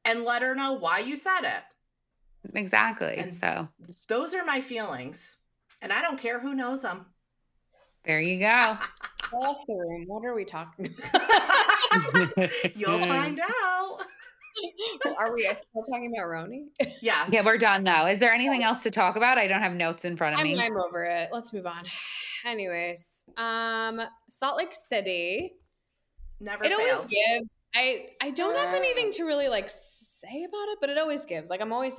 and let her know why you said it. Exactly. And so those are my feelings. And I don't care who knows them. There you go. Off the room. What are we talking about? You'll find out. Are we still talking about RHONY? Yes. Yeah, we're done now. Is there anything else to talk about? I don't have notes in front of me. I'm over it. Let's move on. Anyways, Salt Lake City. Never it fails. Always gives. I don't have anything to really like say about it, but it always gives. Like I'm always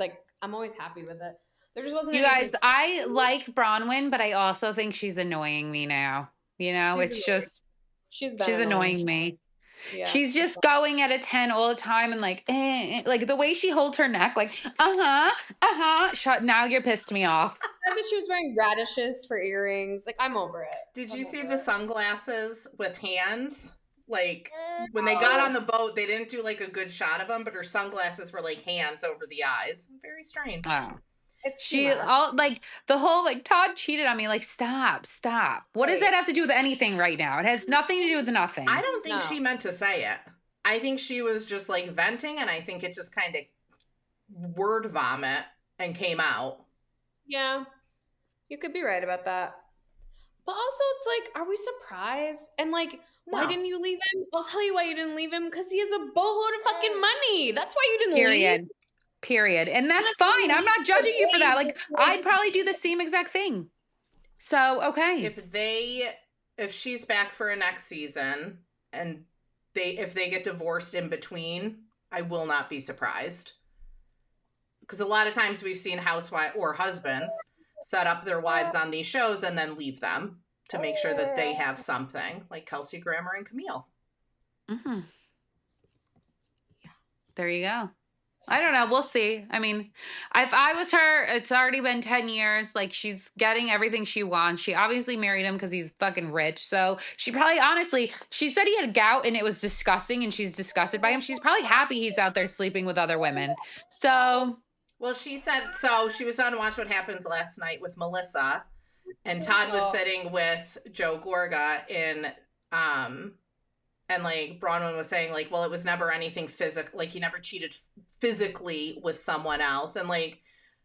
happy with it. There just wasn't. You guys, I like Bronwyn, but I also think she's annoying me now. You know, she's annoying me. Yeah, she's just going at a 10 all the time and like the way she holds her neck, like shut. Now you're pissed me off. I that she was wearing radishes for earrings. Like I'm over it. Did you see the sunglasses with hands? Like when they got on the boat, they didn't do like a good shot of them, but her sunglasses were like hands over the eyes. Very strange. Oh. She all like the whole like Todd cheated on me. Like stop. What does that have to do with anything right now? It has nothing to do with nothing. I don't think she meant to say it. I think she was just like venting, and I think it just kind of word vomit and came out. Yeah, you could be right about that. But also, it's like, are we surprised? And like, why didn't you leave him? I'll tell you why you didn't leave him. Because he has a boatload of fucking money. That's why you didn't leave. Period. And that's fine. I'm not judging you for that. Like, I'd probably do the same exact thing. So, okay. If she's back for a next season and if they get divorced in between, I will not be surprised. Because a lot of times we've seen housewives or husbands set up their wives on these shows and then leave them to make sure that they have something, like Kelsey Grammer and Camille. Mm-hmm. Yeah. There you go. I don't know. We'll see. I mean, if I was her, it's already been 10 years. Like, she's getting everything she wants. She obviously married him because he's fucking rich. So she probably, honestly, she said he had gout and it was disgusting and she's disgusted by him. She's probably happy he's out there sleeping with other women. So. Well, she said, so she was on Watch What Happens last night with Melissa, and Todd was sitting with Joe Gorga and like Bronwyn was saying, like, well, it was never anything physical. Like, he never cheated physically with someone else, and like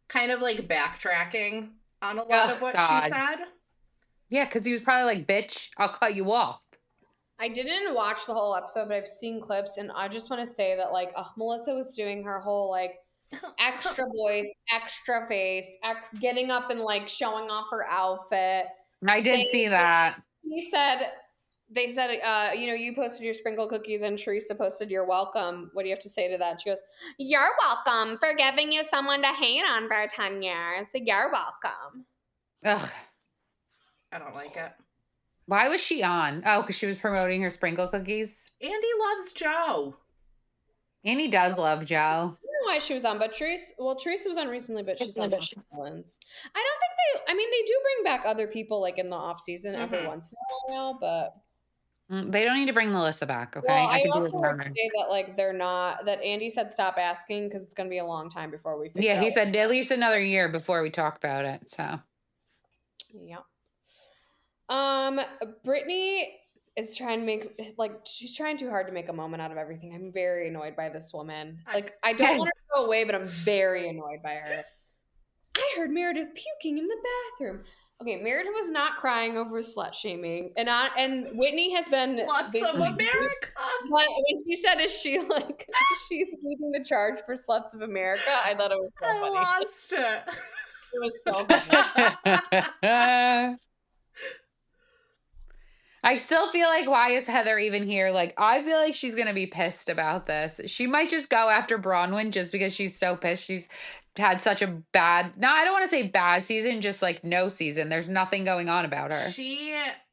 kind of like backtracking on a lot of what she said. Yeah, because he was probably like, bitch, I'll cut you off. I didn't watch the whole episode, but I've seen clips, and I just want to say that like Melissa was doing her whole like extra voice, extra face, getting up and like showing off her outfit. I did see that. They said, you posted your sprinkle cookies and Teresa posted you're welcome. What do you have to say to that? She goes, you're welcome for giving you someone to hate on for 10 years. You're welcome. Ugh. I don't like it. Why was she on? Oh, because she was promoting her sprinkle cookies? Andy loves Joe. Andy does love Joe. I don't know why she was on, but Teresa was on recently, but she's not villains. I don't think they do bring back other people like in the off season every once in a while, but They don't need to bring Melissa back, okay? Well, I I could do it also without would her. say that like they're not that Andy said stop asking because it's gonna be a long time before we Yeah, figure he out. said at least another year before we talk about it. So Yeah. Brittany is trying to make like she's trying too hard to make a moment out of everything. I'm very annoyed by this woman. Like I don't want her to go away, but I'm very annoyed by her. I heard Meredith puking in the bathroom. Okay, Meredith was not crying over slut shaming, and Whitney has been Sluts of America. But when she said, "Is she like she's leading the charge for sluts of America?" I thought it was so funny. I lost it. It was so funny. I still feel like, why is Heather even here? Like, I feel like she's gonna be pissed about this. She might just go after Bronwyn just because she's so pissed. She's had such a bad, no, I don't want to say bad season, just like no season. There's nothing going on about her.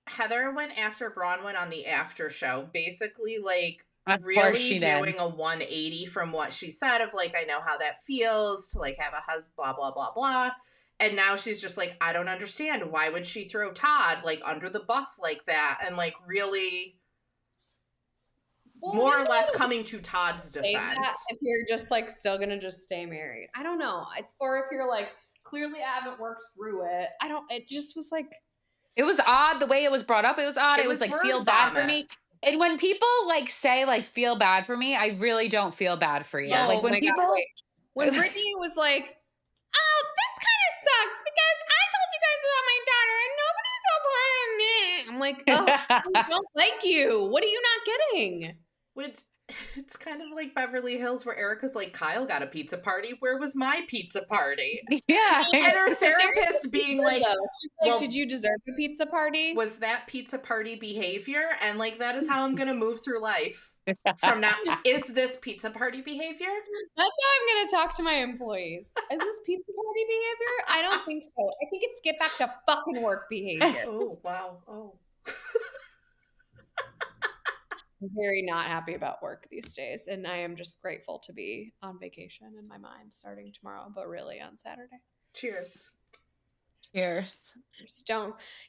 Heather went after Bronwyn on the after show, basically like really doing a 180 from what she said of like, I know how that feels to like have a husband, blah, blah, blah, blah. And now she's just like, I don't understand. Why would she throw Todd like under the bus like that? And like really more or less coming to Todd's defense. If you're just like still gonna just stay married, I don't know. Or if you're like clearly haven't worked through it. It just was like, it was odd the way it was brought up. It was odd. It was like, feel bad for me. And when people like say like feel bad for me, I really don't feel bad for you. Oh, like when people when Brittany was like, oh, this kind of sucks because I told you guys about my daughter and nobody's supporting me. I'm like, oh, I don't like you. What are you not getting? It's kind of like Beverly Hills where Erika's like, Kyle got a pizza party. Where was my pizza party? Yeah. And her therapist being like, well, did you deserve a pizza party? Was that pizza party behavior? And like, that is how I'm going to move through life from now. Is this pizza party behavior? That's how I'm going to talk to my employees. Is this pizza party behavior? I don't think so. I think it's get back to fucking work behavior. Oh, wow. Oh. I'm very not happy about work these days, and I am just grateful to be on vacation in my mind starting tomorrow, but really on Saturday. Cheers. Cheers.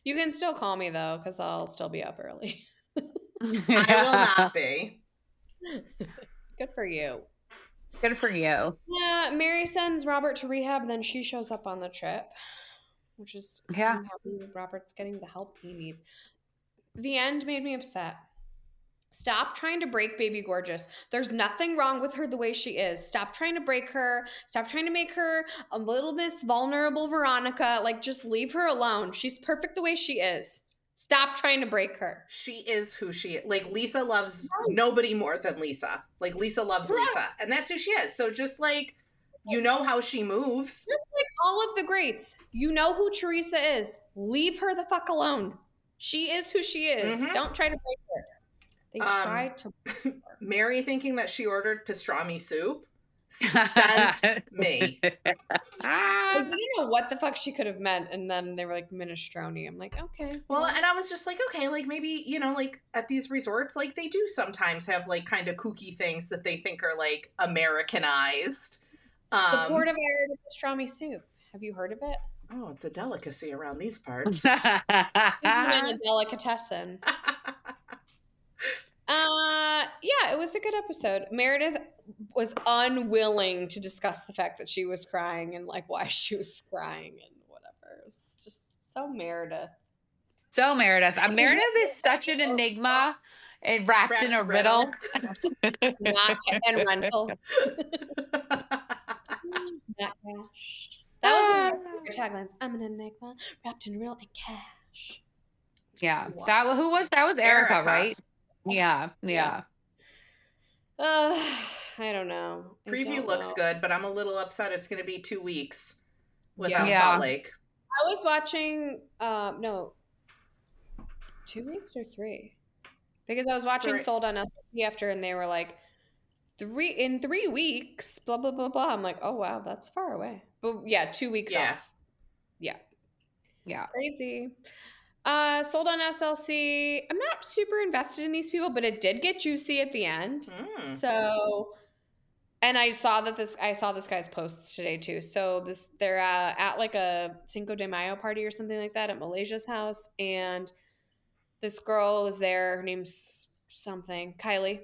You can still call me though, because I'll still be up early. I will not be. Good for you. Good for you. Yeah, Mary sends Robert to rehab, and then she shows up on the trip, which is Robert's getting the help he needs. The end made me upset. Stop trying to break Baby Gorgeous. There's nothing wrong with her the way she is. Stop trying to break her. Stop trying to make her a little Miss Vulnerable Veronica. Like, just leave her alone. She's perfect the way she is. Stop trying to break her. She is who she is. Like, Lisa loves nobody more than Lisa. Like, Lisa loves Lisa. And that's who she is. So just, like, you know how she moves. Just like all of the greats. You know who Teresa is. Leave her the fuck alone. She is who she is. Mm-hmm. Don't try to break her. They tried to. Mary thinking that she ordered pastrami soup sent me. I didn't know what the fuck she could have meant, and then they were like minestrone. I'm like, okay. Well, and I was just like, okay, like maybe, you know, like at these resorts, like they do sometimes have like kind of kooky things that they think are like Americanized. The Port of Ireland pastrami soup. Have you heard of it? Oh, it's a delicacy around these parts. A delicatessen. Yeah, it was a good episode. Meredith was unwilling to discuss the fact that she was crying and like why she was crying and whatever. It was just so Meredith. Meredith is such an enigma and wrapped in a riddle. And rentals. Not cash. That was one of my taglines. I'm an enigma wrapped in real and cash. Yeah. That was Erika, right? Yeah. I don't know. Preview looks good, but I'm a little upset it's going to be 2 weeks without Salt Lake. I was watching, 2 weeks or 3? Because I was watching Sold on RHOSLC after, and they were like, 3 weeks, blah, blah, blah, blah. I'm like, oh, wow, that's far away. But yeah, 2 weeks off. Yeah. Crazy. Sold on RHOSLC. I'm not super invested in these people, but it did get juicy at the end. So, and I saw this guy's posts today too. So they're at like a Cinco de Mayo party or something like that at Malaysia's house, and this girl is there. Her name's something, Kylie.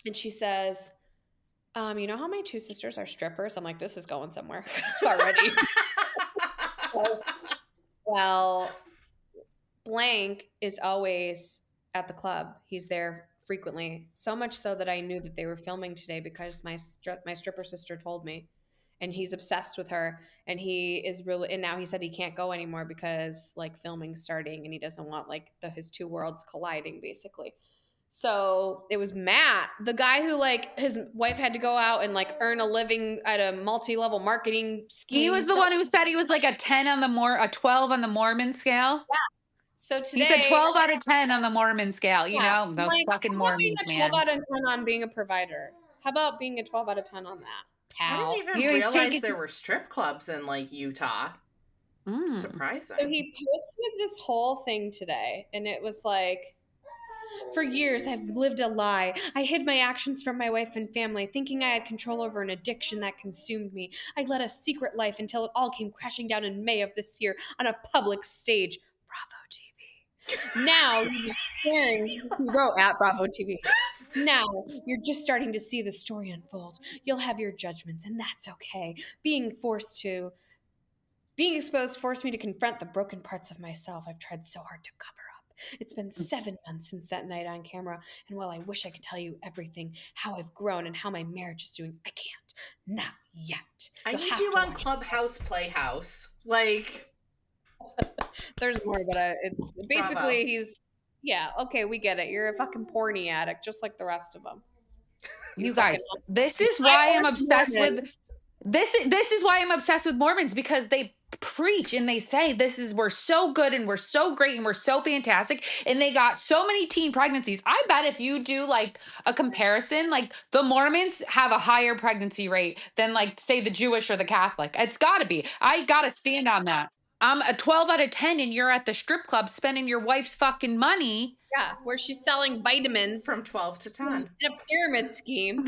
And she says, you know how my two sisters are strippers? I'm like, this is going somewhere already. Well, blank is always at the club. He's there frequently, so much so that I knew that they were filming today because my stripper sister told me. And he's obsessed with her, and he is really, and now he said he can't go anymore because like filming's starting and he doesn't want like his two worlds colliding basically. So it was Matt, the guy who like his wife had to go out and like earn a living at a multi-level marketing scheme. He was the one who said he was like a 12 on the Mormon scale. Yeah. So today, he said 12 out of 10 on the Mormon scale. You know, those like, fucking Mormons, man. 12 out of 10 on being a provider. How about being a 12 out of 10 on that? Pal. I didn't even realize there were strip clubs in like Utah. Surprising. So he posted this whole thing today, and it was like, for years, I've lived a lie. I hid my actions from my wife and family, thinking I had control over an addiction that consumed me. I led a secret life until it all came crashing down in May of this year on a public stage. Bravo TV. Now, he wrote at Bravo TV. Now, you're just starting to see the story unfold. You'll have your judgments, and that's okay. Being exposed forced me to confront the broken parts of myself I've tried so hard to cover up. It's been 7 months since that night on camera, and while I wish I could tell you everything, how I've grown and how my marriage is doing, I can't. Not yet. I need you on Clubhouse Playhouse. Like, there's more, but it's basically Bravo. He's, yeah, okay, we get it. You're a fucking porny addict, just like the rest of them. You guys, this is why I'm obsessed with. This is why I'm obsessed with Mormons, because they preach and they say we're so good and we're so great and we're so fantastic, and they got so many teen pregnancies. I bet if you do like a comparison, like the Mormons have a higher pregnancy rate than like say the Jewish or the Catholic. It's got to be. I got to stand on that. I'm a 12 out of 10 and you're at the strip club spending your wife's fucking money. Yeah, where she's selling vitamins from 12 to 10 in a pyramid scheme.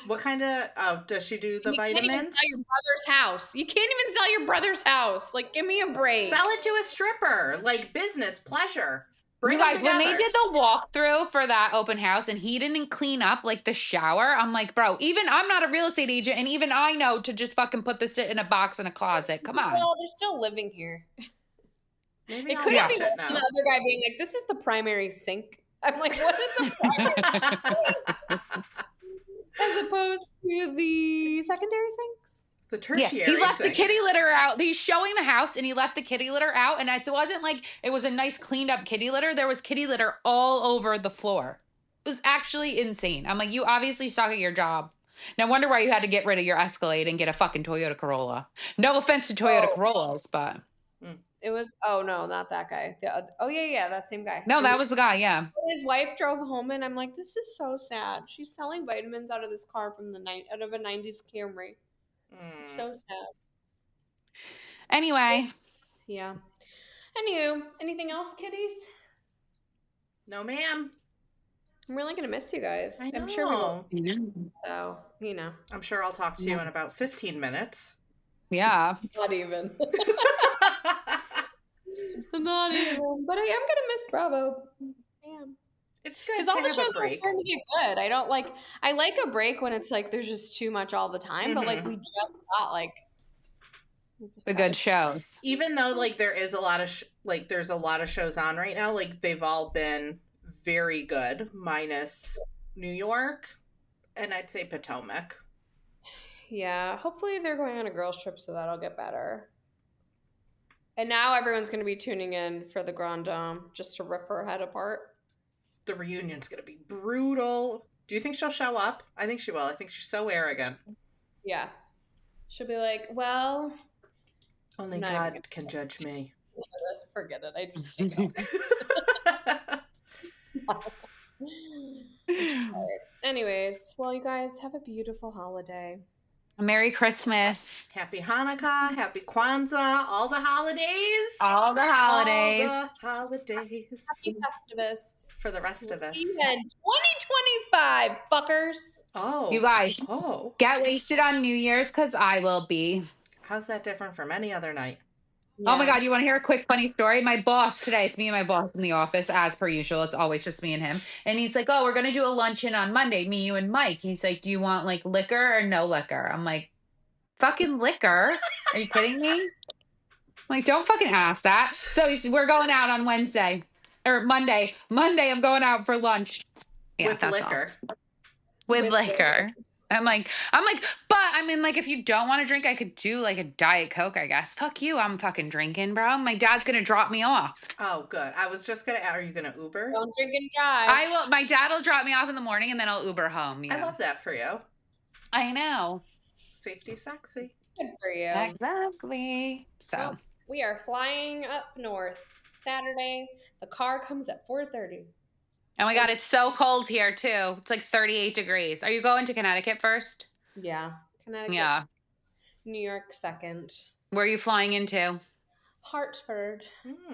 What kind of, does she do the vitamins? You can't even sell your brother's house. You can't even sell your brother's house. Like, give me a break. Sell it to a stripper. Like, business, pleasure. You guys, when they did the walkthrough for that open house and he didn't clean up, like, the shower, I'm like, bro, even I'm not a real estate agent, and even I know to just fucking put this in a box in a closet. Come on. Well, they're still living here. Maybe it could have been the other guy being like, this is the primary sink. I'm like, what is the primary sink? As opposed to the secondary sinks? The tertiary he left sinks. The kitty litter out. He's showing the house and he left the kitty litter out. And it wasn't like it was a nice cleaned up kitty litter. There was kitty litter all over the floor. It was actually insane. I'm like, you obviously suck at your job. No wonder why you had to get rid of your Escalade and get a fucking Toyota Corolla. No offense to Toyota Corollas, but... It was, oh no, not that guy. Yeah, that same guy. No, that was the guy, yeah. His wife drove home and I'm like, this is so sad. She's selling vitamins out of this car out of a 90s Camry. So sad. Anyway. Yeah. Anywho, anything else, kitties? No, ma'am. I'm really going to miss you guys. I know. I'm sure we will. So, you know. I'm sure I'll talk to you in about 15 minutes. Yeah. Not even. Not even. But I am gonna miss Bravo. Damn. It's good because all the shows are starting to get good. I like a break when it's like there's just too much all the time. But like we just got like the good shows. Even though like there is a lot of there's a lot of shows on right now. Like they've all been very good, minus New York, and I'd say Potomac. Yeah, hopefully they're going on a girls trip, so that'll get better. And now everyone's going to be tuning in for the Grande Dame just to rip her head apart. The reunion's going to be brutal. Do you think she'll show up? I think she will. I think she's so arrogant. Yeah. She'll be like, well... Only God can judge me. Forget it. I just... Anyways, well, you guys have a beautiful holiday. Merry Christmas. Happy Hanukkah. Happy Kwanzaa. All the holidays. All the holidays. All the holidays. Happy Festivus. For the rest of us. See you in 2025, fuckers. Oh. You guys, get wasted on New Year's because I will be. How's that different from any other night? Oh my Yeah. God, you want to hear a quick funny story? My boss today, it's me and my boss in the office, as per usual. It's always just me and him. And he's like, oh, we're going to do a luncheon on Monday, me, you, and Mike. He's like, do you want like liquor or no liquor? I'm like, fucking liquor? Are you kidding me? I'm like, don't fucking ask that. So we're going out on Wednesday or Monday. Monday, I'm going out for lunch. Yeah, With that's all. liquor. With liquor. I'm like, but I mean, like, if you don't want to drink, I could do like a Diet Coke, I guess. Fuck you. I'm fucking drinking, bro. My dad's going to drop me off. Oh, good. I was just gonna. Are you gonna Uber? Don't drink and drive. I will. My dad will drop me off in the morning and then I'll Uber home. Yeah. I love that for you. I know. Safety, sexy. Good for you. Exactly. So. Well, we are flying up north Saturday. The car comes at 4:30. Oh my God, it's so cold here too. It's like 38 degrees. Are you going to Connecticut first? Yeah. Connecticut. Yeah. New York second. Where are you flying into? Hartford.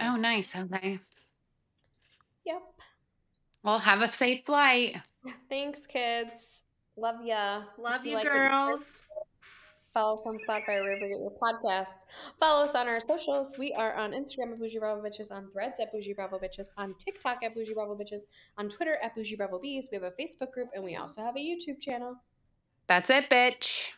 Oh, nice. Okay. Yep. Well, have a safe flight. Thanks, kids. Love ya. Love If you, like it, girls. follow us on Spotify, wherever you get your podcasts. Follow us on our socials. We are on Instagram at Boujee Bravo Bitches, on Threads at Boujee Bravo Bitches, on TikTok at Boujee Bravo Bitches, on Twitter at Boujee Bravo Bees. We have a Facebook group, and we also have a YouTube channel. That's it, bitch.